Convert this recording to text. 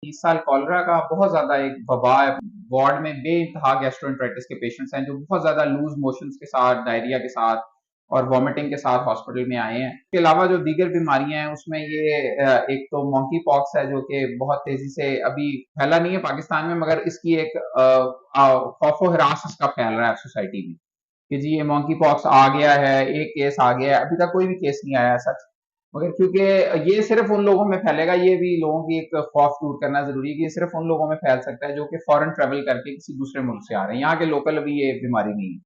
इस साल कॉलरा का बहुत ज्यादा एक वबा है। वार्ड में बेइंतहा गैस्ट्रोएंटेराइटिस के पेशेंट्स हैं जो बहुत ज्यादा लूज मोशंस के साथ, डायरिया के साथ और वॉमिटिंग के साथ हॉस्पिटल में आए हैं। इसके अलावा जो दीगर बीमारियां हैं उसमें ये एक तो मंकी पॉक्स है जो कि बहुत तेजी से अभी फैला नहीं है पाकिस्तान में, मगर इसकी एक खौफो हिरास इसका फैल रहा है सोसाइटी में कि जी ये मंकी पॉक्स आ गया है, एक केस आ गया है। अभी तक कोई भी केस नहीं आया है सच, मगर क्योंकि ये सिर्फ उन लोगों में फैलेगा, ये भी लोगों की एक खौफ दूर करना जरूरी है कि ये सिर्फ उन लोगों में फैल सकता है जो कि फॉरेन ट्रेवल करके किसी दूसरे मुल्क से आ रहे हैं, यहाँ के लोकल अभी ये बीमारी नहीं है।